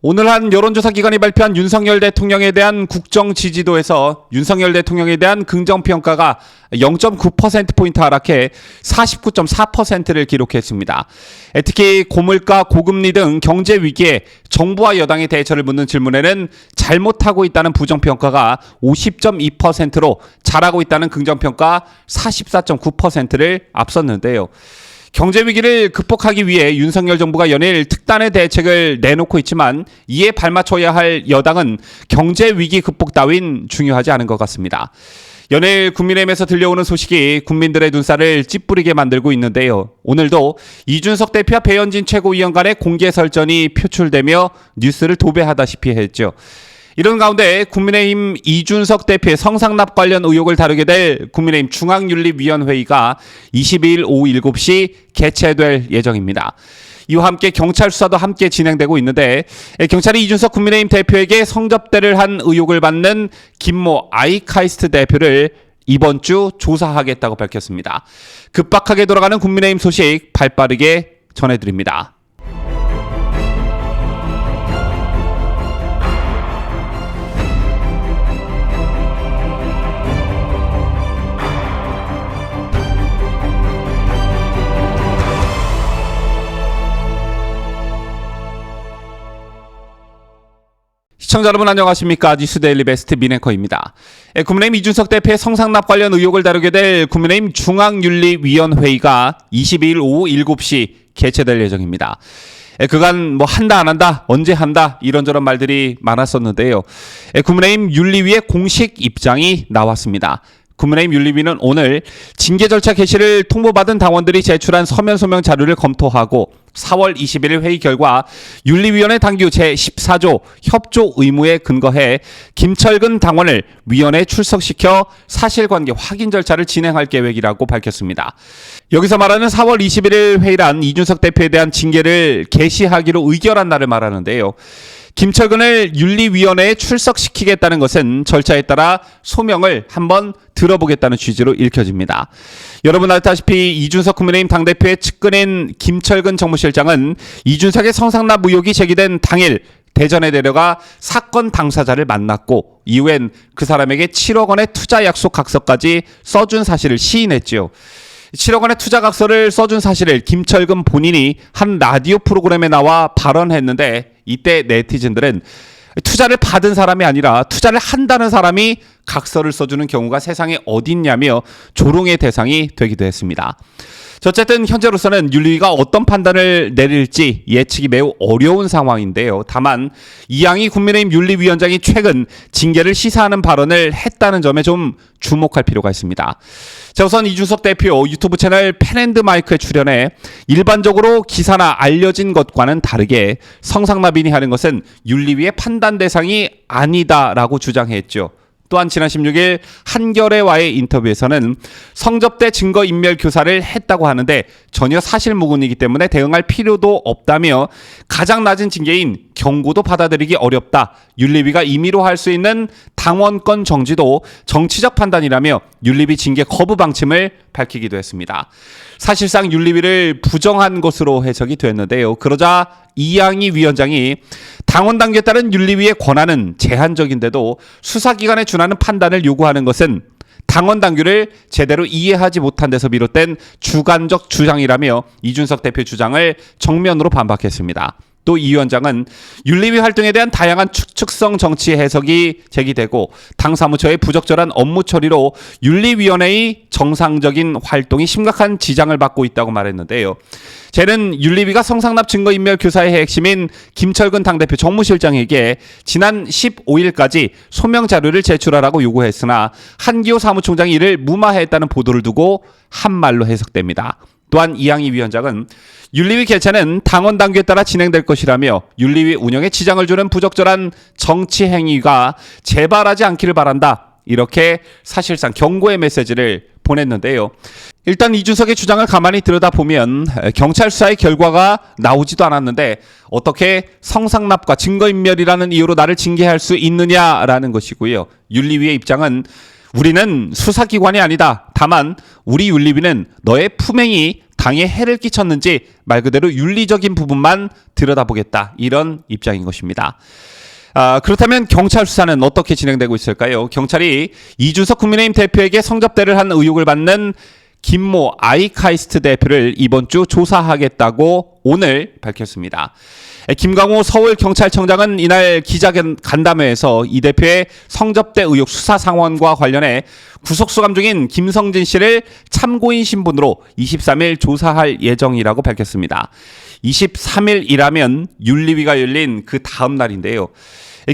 오늘 한 여론조사 기관이 발표한 윤석열 대통령에 대한 국정 지지도에서 윤석열 대통령에 대한 긍정평가가 0.9%포인트 하락해 49.4%를 기록했습니다. 특히 고물가, 고금리 등 경제 위기에 정부와 여당의 대처를 묻는 질문에는 잘못하고 있다는 부정평가가 50.2%로 잘하고 있다는 긍정평가 44.9%를 앞섰는데요. 경제 위기를 극복하기 위해 윤석열 정부가 연일 특단의 대책을 내놓고 있지만 이에 발맞춰야 할 여당은 경제 위기 극복 따윈 중요하지 않은 것 같습니다. 연일 국민의힘에서 들려오는 소식이 국민들의 눈살을 찌푸리게 만들고 있는데요. 오늘도 이준석 대표와 배현진 최고위원 간의 공개 설전이 표출되며 뉴스를 도배하다시피 했죠. 이런 가운데 국민의힘 이준석 대표의 성상납 관련 의혹을 다루게 될 국민의힘 중앙윤리위원회의가 22일 오후 7시 개최될 예정입니다. 이와 함께 경찰 수사도 함께 진행되고 있는데 경찰이 이준석 국민의힘 대표에게 성접대를 한 의혹을 받는 김모 아이카이스트 대표를 이번 주 조사하겠다고 밝혔습니다. 급박하게 돌아가는 국민의힘 소식 발빠르게 전해드립니다. 시청자 여러분 안녕하십니까. 뉴스데일리 베스트 민앵커입니다. 국민의힘 이준석 대표의 성상납 관련 의혹을 다루게 될 국민의힘 중앙윤리위원회의가 22일 오후 7시 개최될 예정입니다. 그간 한다 안 한다 언제 한다 이런저런 말들이 많았었는데요. 국민의힘 윤리위의 공식 입장이 나왔습니다. 국민의힘 윤리위는 오늘 징계 절차 개시를 통보받은 당원들이 제출한 서면 소명 자료를 검토하고 4월 21일 회의 결과 윤리위원회 당규 제14조 협조 의무에 근거해 김철근 당원을 위원회에 출석시켜 사실관계 확인 절차를 진행할 계획이라고 밝혔습니다. 여기서 말하는 4월 21일 회의란 이준석 대표에 대한 징계를 개시하기로 의결한 날을 말하는데요. 김철근을 윤리위원회에 출석시키겠다는 것은 절차에 따라 소명을 한번 들어보겠다는 취지로 읽혀집니다. 여러분 알다시피 이준석 국민의힘 당대표의 측근인 김철근 정무실장은 이준석의 성상납 의혹이 제기된 당일 대전에 내려가 사건 당사자를 만났고 이후엔 그 사람에게 7억 원의 투자 약속 각서까지 써준 사실을 시인했죠. 7억 원의 투자 각서를 써준 사실을 김철근 본인이 한 라디오 프로그램에 나와 발언했는데 이때 네티즌들은 투자를 받은 사람이 아니라 투자를 한다는 사람이 각서를 써주는 경우가 세상에 어딨냐며 조롱의 대상이 되기도 했습니다. 어쨌든 현재로서는 윤리위가 어떤 판단을 내릴지 예측이 매우 어려운 상황인데요. 다만 이양희 국민의힘 윤리위원장이 최근 징계를 시사하는 발언을 했다는 점에 좀 주목할 필요가 있습니다. 우선 이준석 대표 유튜브 채널 펜앤드마이크에 출연해 일반적으로 기사나 알려진 것과는 다르게 성상납인이 하는 것은 윤리위의 판단 대상이 아니다라고 주장했죠. 또한 지난 16일 한겨레와의 인터뷰에서는 성접대 증거인멸 교사를 했다고 하는데 전혀 사실무근이기 때문에 대응할 필요도 없다며 가장 낮은 징계인 경고도 받아들이기 어렵다. 윤리위가 임의로 할 수 있는 당원권 정지도 정치적 판단이라며 윤리위 징계 거부 방침을 밝히기도 했습니다. 사실상 윤리위를 부정한 것으로 해석이 됐는데요. 그러자 이양희 위원장이 당원 당규에 따른 윤리위의 권한은 제한적인데도 수사기관에 준하는 판단을 요구하는 것은 당원 당규를 제대로 이해하지 못한 데서 비롯된 주관적 주장이라며 이준석 대표 주장을 정면으로 반박했습니다. 또 이 위원장은 윤리위 활동에 대한 다양한 추측성 정치 해석이 제기되고 당 사무처의 부적절한 업무 처리로 윤리위원회의 정상적인 활동이 심각한 지장을 받고 있다고 말했는데요. 쟤는 윤리위가 성상납 증거인멸 교사의 핵심인 김철근 당대표 정무실장에게 지난 15일까지 소명 자료를 제출하라고 요구했으나 한기호 사무총장이 이를 무마했다는 보도를 두고 한 말로 해석됩니다. 또한 이양희 위원장은 윤리위 개최는 당원 당규에 따라 진행될 것이라며 윤리위 운영에 지장을 주는 부적절한 정치 행위가 재발하지 않기를 바란다. 이렇게 사실상 경고의 메시지를 보냈는데요. 일단 이준석의 주장을 가만히 들여다보면 경찰 수사의 결과가 나오지도 않았는데 어떻게 성상납과 증거인멸이라는 이유로 나를 징계할 수 있느냐라는 것이고요. 윤리위의 입장은 우리는 수사기관이 아니다. 다만 우리 윤리위는 너의 품행이 당에 해를 끼쳤는지 말 그대로 윤리적인 부분만 들여다보겠다. 이런 입장인 것입니다. 그렇다면 경찰 수사는 어떻게 진행되고 있을까요? 경찰이 이준석 국민의힘 대표에게 성접대를 한 의혹을 받는 김모 아이카이스트 대표를 이번 주 조사하겠다고 오늘 밝혔습니다. 김광호 서울경찰청장은 이날 기자간담회에서 이 대표의 성접대 의혹 수사 상황과 관련해 구속수감 중인 김성진 씨를 참고인 신분으로 23일 조사할 예정이라고 밝혔습니다. 23일이라면 윤리위가 열린 그 다음 날인데요.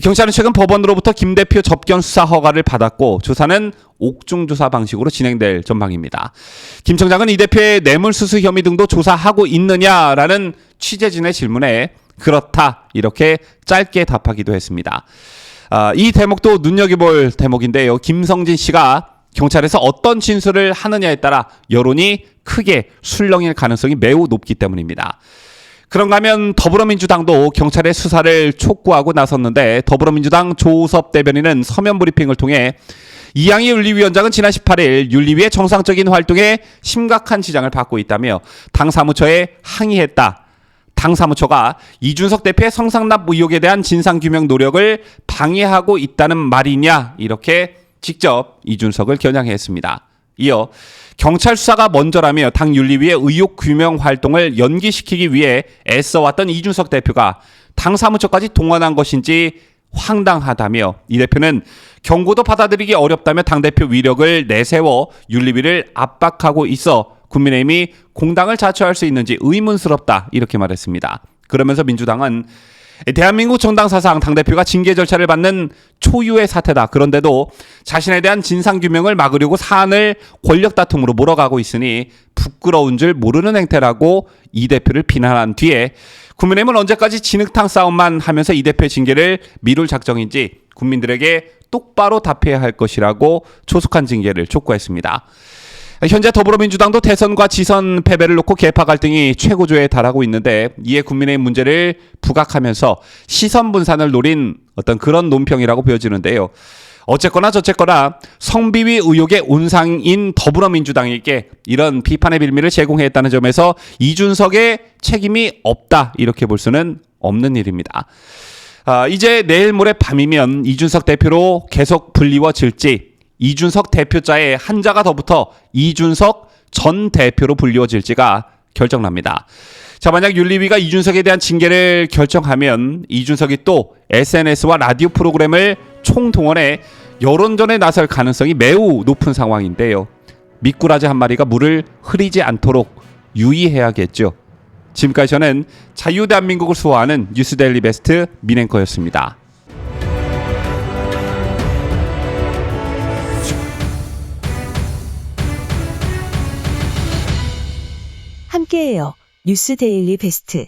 경찰은 최근 법원으로부터 김 대표 접견 수사 허가를 받았고 조사는 옥중조사 방식으로 진행될 전망입니다. 김 청장은 이 대표의 뇌물수수 혐의 등도 조사하고 있느냐라는 취재진의 질문에 그렇다 이렇게 짧게 답하기도 했습니다. 이 대목도 눈여겨볼 대목인데요. 김성진 씨가 경찰에서 어떤 진술을 하느냐에 따라 여론이 크게 술렁일 가능성이 매우 높기 때문입니다. 그런가 하면 더불어민주당도 경찰의 수사를 촉구하고 나섰는데 더불어민주당 조우섭 대변인은 서면 브리핑을 통해 이양희 윤리위원장은 지난 18일 윤리위의 정상적인 활동에 심각한 지장을 받고 있다며 당 사무처에 항의했다. 당 사무처가 이준석 대표의 성상납 의혹에 대한 진상규명 노력을 방해하고 있다는 말이냐 이렇게 직접 이준석을 겨냥했습니다. 이어 경찰 수사가 먼저라며 당 윤리위의 의혹 규명 활동을 연기시키기 위해 애써왔던 이준석 대표가 당 사무처까지 동원한 것인지 황당하다며 이 대표는 경고도 받아들이기 어렵다며 당대표 위력을 내세워 윤리위를 압박하고 있어 국민의힘이 공당을 자처할 수 있는지 의문스럽다 이렇게 말했습니다. 그러면서 민주당은 대한민국 정당 사상 당대표가 징계 절차를 받는 초유의 사태다. 그런데도 자신에 대한 진상규명을 막으려고 사안을 권력 다툼으로 몰아가고 있으니 부끄러운 줄 모르는 행태라고 이 대표를 비난한 뒤에 국민의힘은 언제까지 진흙탕 싸움만 하면서 이 대표의 징계를 미룰 작정인지 국민들에게 똑바로 답해야 할 것이라고 조속한 징계를 촉구했습니다. 현재 더불어민주당도 대선과 지선 패배를 놓고 계파 갈등이 최고조에 달하고 있는데 이에 국민의힘 문제를 부각하면서 시선 분산을 노린 어떤 그런 논평이라고 보여지는데요. 어쨌거나 저쨌거나 성비위 의혹의 온상인 더불어민주당에게 이런 비판의 빌미를 제공했다는 점에서 이준석의 책임이 없다 이렇게 볼 수는 없는 일입니다. 이제 내일 모레 밤이면 이준석 대표로 계속 불리워질지 이준석 대표자에 한자가 더 붙어 이준석 전 대표로 불리워질지가 결정납니다. 자, 만약 윤리위가 이준석에 대한 징계를 결정하면 이준석이 또 SNS와 라디오 프로그램을 총동원해 여론전에 나설 가능성이 매우 높은 상황인데요. 미꾸라지 한 마리가 물을 흐리지 않도록 유의해야겠죠. 지금까지 저는 자유대한민국을 수호하는 뉴스데일리 베스트 민앵커였습니다. 함께해요. 뉴스 데일리 베스트.